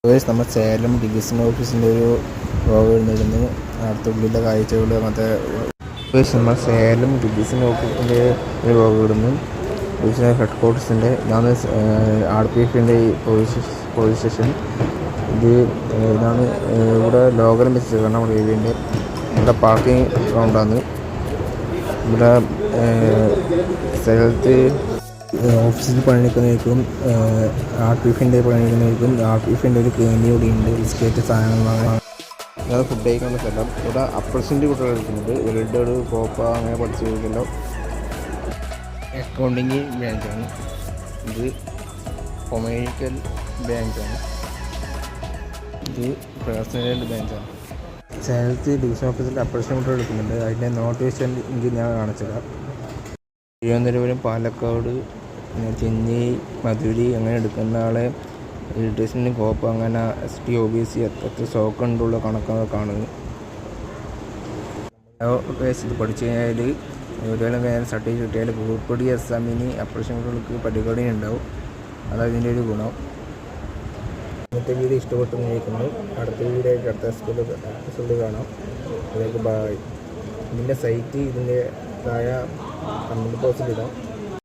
നമ്മൾ സേലം ഡിവിഷൻ ഓഫീസിൻ്റെ ഒരു വ്ലോഗ് ഇടുന്നു. അടുത്തുള്ളിലെ കാഴ്ചകൾ മറ്റേ നമ്മൾ സേലം ഡിവിഷൻ ഓഫീസിൻ്റെ ഒരു വ്ലോഗ് ഇടുന്നു. ഡിവിഷൻ ഹെഡ് ക്വാർട്ടേഴ്സിൻ്റെ ഇതാണ് RPFൻ്റെ പോലീസ് സ്റ്റേഷൻ. ഇതാണ് ഇവിടെ ലോകലം വെച്ച് കാരണം നമ്മുടെ ഏരിയൻ്റെ ഇവിടെ പാർക്കിംഗ് ഗ്രൗണ്ടാണ്. ഇവിടെ സ്ഥലത്ത് ഓഫീസിൽ പണിയെടുക്കുന്നവർക്കും RPFൻ്റെ പണിയെടുക്കുന്നവർക്കും RPFൻ്റെ ഒരു കേന്ദ്രം ഇവിടെ ഉണ്ട്. ബിസ്ക്കറ്റ് സാധനങ്ങളാണ് അതായത് ഫുഡ് കഴിക്കാനുള്ള സ്ഥലം. ഇവിടെ അപ്പർസിൻ്റെ കുട്ടികൾ എടുക്കുന്നുണ്ട്. വെൽഡേഡ് കോപ്പ അങ്ങനെ പഠിച്ചു കഴിക്കല്ലോ. അക്കൗണ്ടിങ് ബ്രാഞ്ചാണ് ഇത്. കൊമേഴ്ഷ്യൽ ബ്രാഞ്ചാണ് ഇത്. പേഴ്സണൽ ബ്രാഞ്ചാണ്. സ്ഥലത്ത് ഡിവിഷൻ ഓഫീസിൽ അപ്പർസിൻ്റെ കുട്ടികൾ എടുക്കുന്നുണ്ട്. അതിൻ്റെ നോട്ടിഫിക്കേഷൻ എനിക്ക് ഞാൻ കാണിച്ചതാണ്. തിരുവനന്തപുരം, പാലക്കാട്, ചെന്നൈ, മധുരി അങ്ങനെ എടുക്കുന്ന ആളെ ഇലക്ട്രീഷ്യന് കോപ്പ അങ്ങനെ ST OBC എത്ര സ്റ്റോക്ക് ഉണ്ടുള്ള കണക്കൊക്കെ കാണുന്നു. ഇത് പഠിച്ചു കഴിഞ്ഞാൽ എവിടെയെങ്കിലും വേറെ സർട്ടിഫിക്കറ്റ് കിട്ടിയാൽ ഗ്രൂപ്പ് എക്സാമിന് അപ്രേഷനുകൾക്ക് പരിഗണന ഉണ്ടാവും. അതാണ് ഇതിൻ്റെ ഒരു ഗുണം. ഇന്നത്തെ വീഡിയോ ഇഷ്ടപ്പെട്ടെന്ന് ചോദിക്കുന്നു. അടുത്ത വീഡിയോ അടുത്ത സ്കൂളിൽ കാണാം. അതിലേക്ക് ബായ്. ഇതിൻ്റെ സൈറ്റ് ഇതിൻ്റെ താഴെ കമൻറ്റ് ബോക്സിൽ ഇടാം.